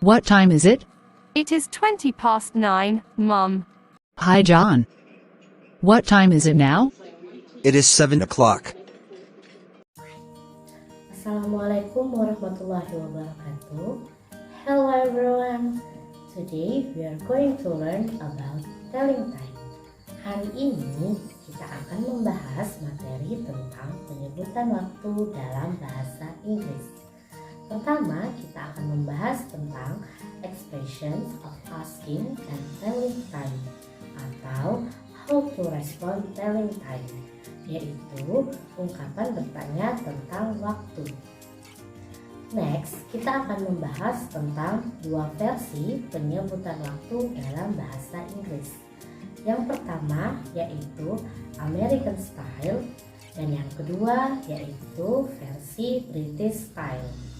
What time is it? It is 9:20, Mum. Hi, John. What time is it now? It is 7 o'clock. Assalamualaikum warahmatullahi wabarakatuh. Hello everyone. Today we are going to learn about telling time. Hari ini kita akan membahas materi tentang penyebutan waktu dalam bahasa Inggris. Pertama, kita akan membahas tentang expressions of asking and telling time atau how to respond telling time, yaitu ungkapan bertanya tentang waktu. Next, kita akan membahas tentang dua versi penyebutan waktu dalam bahasa Inggris. Yang pertama yaitu American Style dan yang kedua yaitu versi British Style.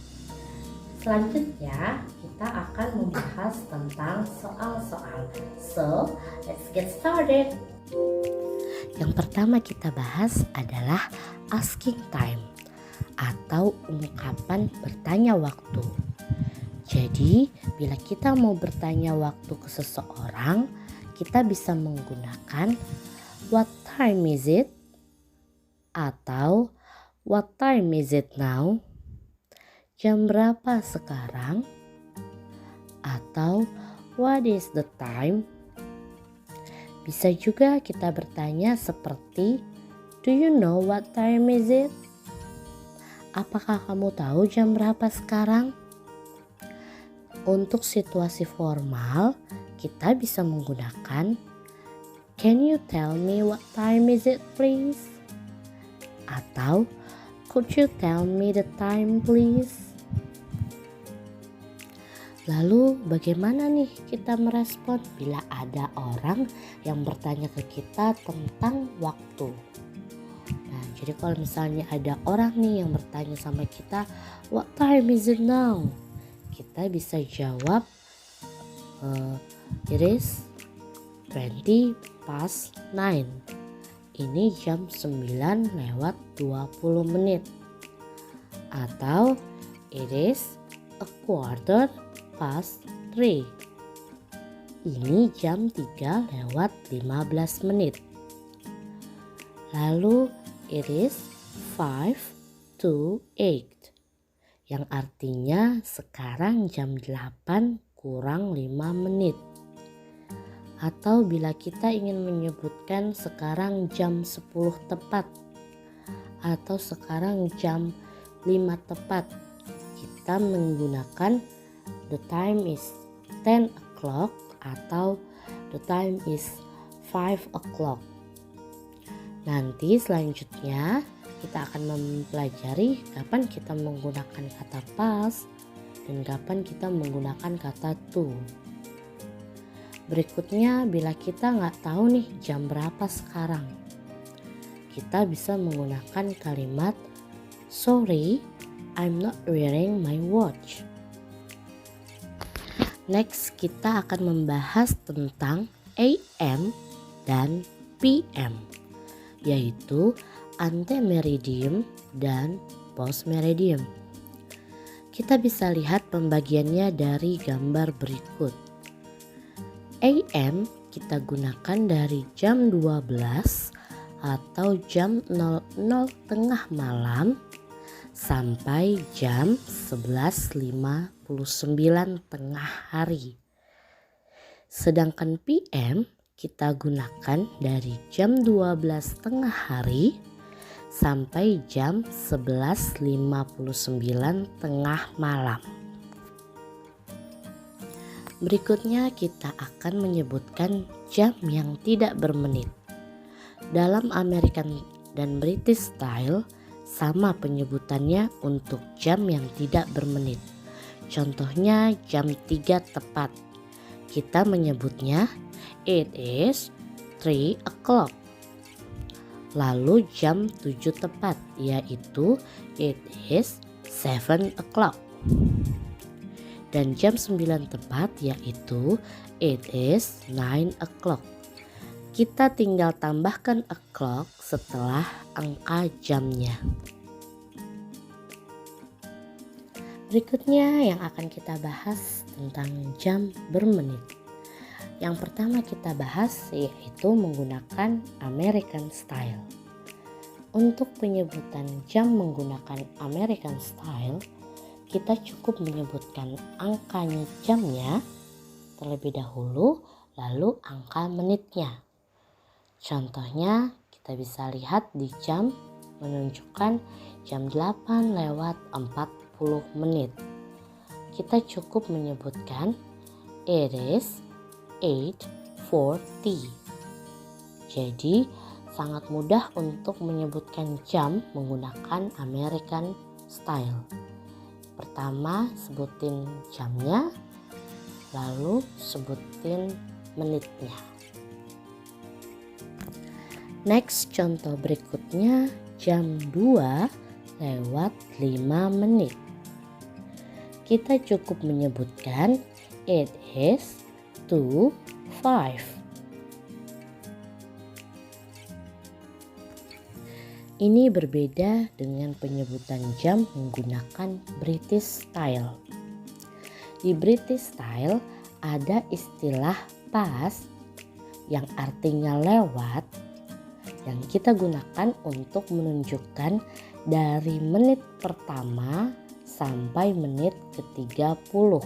Selanjutnya kita akan membahas tentang soal-soal. So, let's get started. Yang pertama kita bahas adalah asking time atau ungkapan bertanya waktu. Jadi, bila kita mau bertanya waktu ke seseorang, kita bisa menggunakan what time is it? Atau what time is it now? Jam berapa sekarang? Atau what is the time? Bisa juga kita bertanya seperti do you know what time is it? Apakah kamu tahu jam berapa sekarang? Untuk situasi formal, kita bisa menggunakan can you tell me what time is it please? Atau could you tell me the time please? Lalu bagaimana nih kita merespon bila ada orang yang bertanya ke kita tentang waktu? Nah, jadi kalau misalnya ada orang nih yang bertanya sama kita, what time is it now? Kita bisa jawab, it is 20 past 9. Ini jam 9 lewat 20 menit. Atau it is a quarter past 3. Ini jam 3 lewat 15 menit. Lalu it is 5 to 8. Yang artinya sekarang jam 8 kurang 5 menit. Atau bila kita ingin menyebutkan sekarang jam 10 tepat atau sekarang jam 5 tepat, kita menggunakan the time is 10 o'clock atau the time is 5 o'clock. Nanti selanjutnya kita akan mempelajari kapan kita menggunakan kata past dan kapan kita menggunakan kata to. Berikutnya, bila kita nggak tahu nih jam berapa sekarang, kita bisa menggunakan kalimat sorry, I'm not wearing my watch. Next, kita akan membahas tentang AM dan PM, yaitu ante-meridium dan post-meridium. Kita bisa lihat pembagiannya dari gambar berikut. AM kita gunakan dari jam 12 atau jam 00 tengah malam sampai jam 11.59 tengah hari. Sedangkan PM kita gunakan dari jam 12 tengah hari sampai jam 11.59 tengah malam. Berikutnya kita akan menyebutkan jam yang tidak bermenit. Dalam American dan British Style sama penyebutannya untuk jam yang tidak bermenit. Contohnya jam 3 tepat. Kita menyebutnya it is 3 o'clock. Lalu jam 7 tepat yaitu it is 7 o'clock. Dan jam 9 tepat yaitu it is 9 o'clock. Kita tinggal tambahkan o'clock setelah angka jamnya. Berikutnya yang akan kita bahas tentang jam bermenit. Yang pertama kita bahas yaitu menggunakan American Style. Untuk penyebutan jam menggunakan American Style, kita cukup menyebutkan angkanya jamnya terlebih dahulu, lalu angka menitnya. Contohnya kita bisa lihat di jam menunjukkan jam 8 lewat 40 menit. Kita cukup menyebutkan it is 8:40. Jadi sangat mudah untuk menyebutkan jam menggunakan American Style. Pertama sebutin jamnya, lalu sebutin menitnya. Next, contoh berikutnya jam 2 lewat 5 menit. Kita cukup menyebutkan it is 2:05. Ini berbeda dengan penyebutan jam menggunakan British Style. Di British Style ada istilah past yang artinya lewat yang kita gunakan untuk menunjukkan dari menit pertama sampai menit ke-30.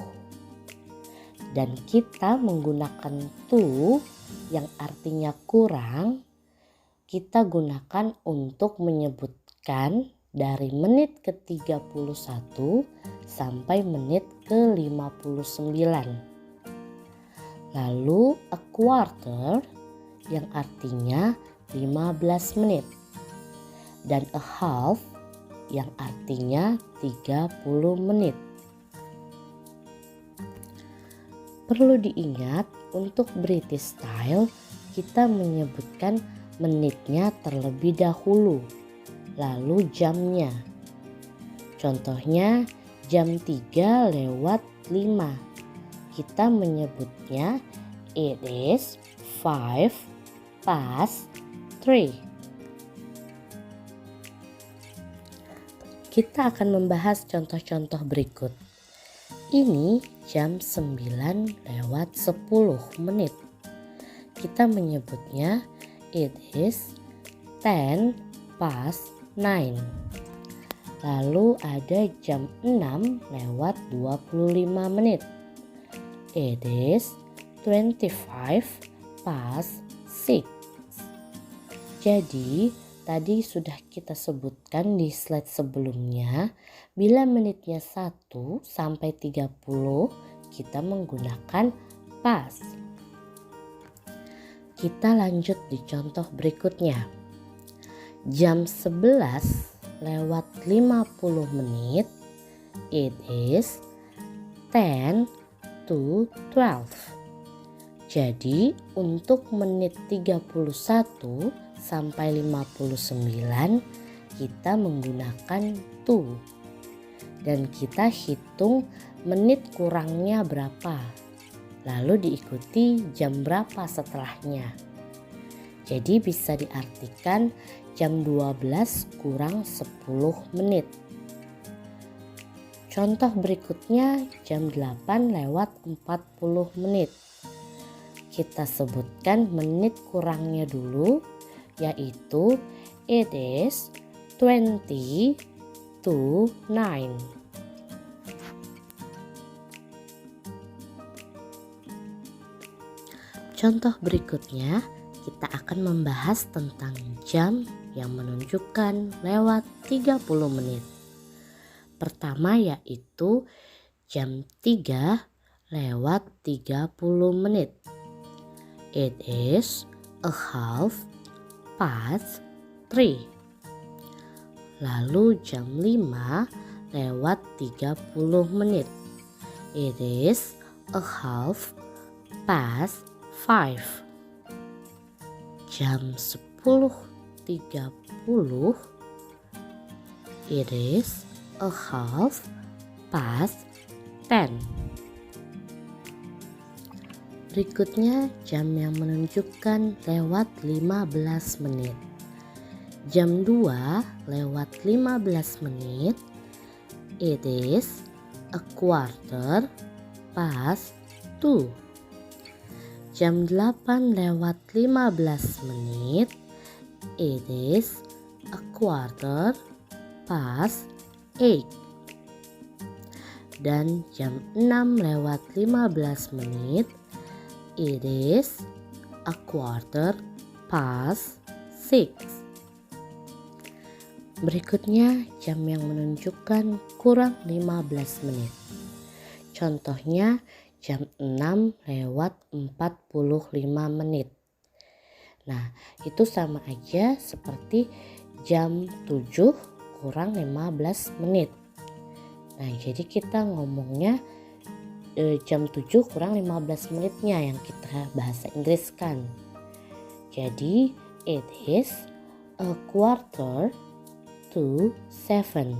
Dan kita menggunakan to yang artinya kurang, kita gunakan untuk menyebutkan dari menit ke-31 sampai menit ke-59. Lalu a quarter yang artinya 15 menit. Dan a half yang artinya 30 menit. Perlu diingat untuk British Style kita menyebutkan menitnya terlebih dahulu, lalu jamnya. Contohnya jam 3 lewat 5. Kita menyebutnya it is 5:03. Kita akan membahas contoh-contoh berikut. Ini jam 9 lewat 10 menit. Kita menyebutnya it is 10:09. Lalu ada jam 6 lewat 25 menit. It is 25:06. Jadi tadi sudah kita sebutkan di slide sebelumnya, bila menitnya 1 sampai 30 kita menggunakan past. Kita lanjut di contoh berikutnya. Jam 11 lewat 50 menit, it is 10:12. Jadi untuk menit 31 sampai 59 kita menggunakan to. Dan kita hitung menit kurangnya berapa. Lalu diikuti jam berapa setelahnya. Jadi bisa diartikan jam 12 kurang 10 menit. Contoh berikutnya jam 8 lewat 40 menit. Kita sebutkan menit kurangnya dulu, yaitu it is 20:09. Contoh berikutnya kita akan membahas tentang jam yang menunjukkan lewat 30 menit. Pertama yaitu jam 3 lewat 30 menit. It is 3:30. Lalu jam 5 lewat 30 menit. It is 5:30. Jam 10:30. It is 10:30. Berikutnya jam yang menunjukkan lewat 15 menit. Jam 2 lewat 15 menit. It is a quarter past 2. Jam 8:15. It is a quarter past 8. Dan jam 6:15. It is a quarter past 6. Berikutnya jam yang menunjukkan kurang 15 menit. Contohnya jam 6:45 menit. Nah, itu sama aja seperti jam 7 kurang 15 menit. Nah, jadi kita ngomongnya jam 7 kurang 15 menitnya yang kita bahasa Inggriskan. Jadi, it is a quarter to 7.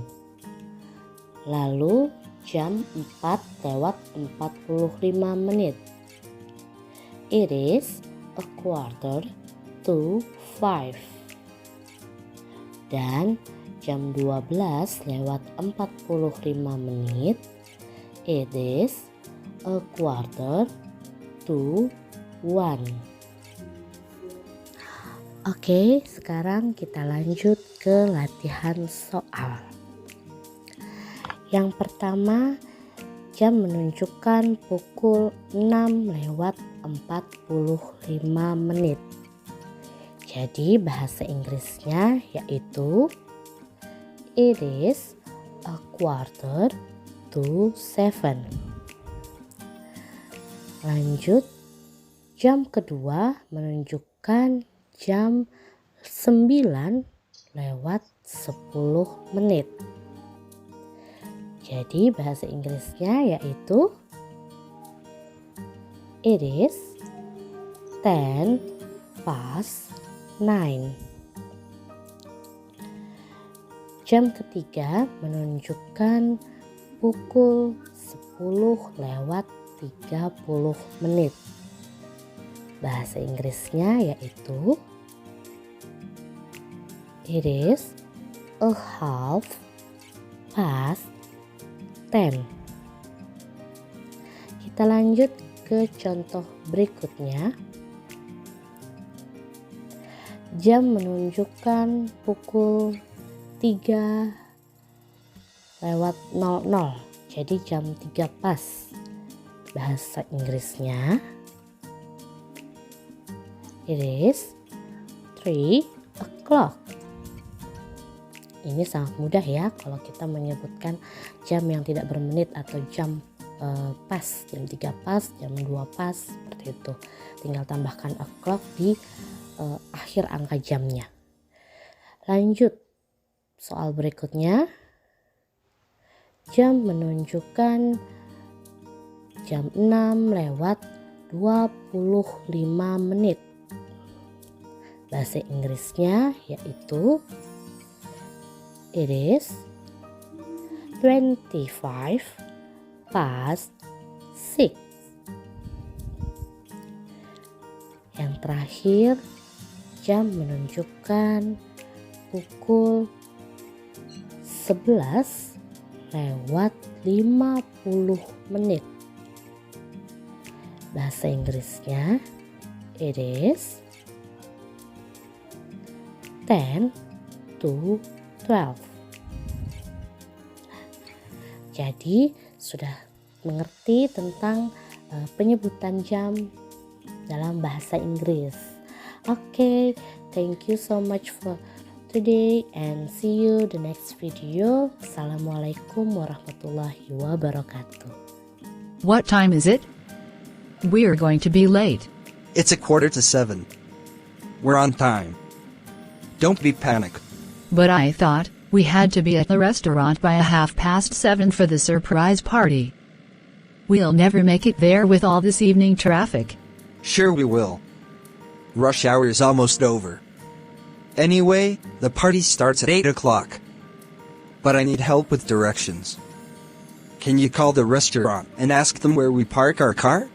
Lalu jam 4:45 menit. It is a quarter to 5. Dan jam 12:45 menit. It is a quarter to 1. Oke, sekarang kita lanjut ke latihan soal. Yang pertama, jam menunjukkan pukul 6:45 menit. Jadi bahasa Inggrisnya yaitu it is a quarter to 7. Lanjut, jam kedua menunjukkan jam 9:10 menit. Jadi bahasa Inggrisnya yaitu it is 10 past 9. Jam ketiga menunjukkan pukul 10:30 menit. Bahasa Inggrisnya yaitu it is a half past 10. Kita lanjut ke contoh berikutnya. Jam menunjukkan pukul 3:00. Jadi jam 3 pas. Bahasa Inggrisnya it is 3 o'clock. Ini sangat mudah ya kalau kita menyebutkan jam yang tidak bermenit atau jam pas, jam 3 pas, jam 2 pas, seperti itu. Tinggal tambahkan o'clock di akhir angka jamnya. Lanjut, soal berikutnya. Jam menunjukkan jam 6:25 menit. Bahasa Inggrisnya yaitu it is 25 past 6. Yang terakhir, jam menunjukkan pukul 11:50 menit. Bahasa Inggrisnya it is 10 to 12. Jadi sudah mengerti tentang penyebutan jam dalam bahasa Inggris. Oke, thank you so much for today and see you the next video. Assalamualaikum warahmatullahi wabarakatuh. What time is it? We're going to be late. It's 6:45. We're on time. Don't be panicked. But I thought we had to be at the restaurant by 7:30 for the surprise party. We'll never make it there with all this evening traffic. Sure we will. Rush hour is almost over. Anyway, the party starts at 8 o'clock. But I need help with directions. Can you call the restaurant and ask them where we park our car?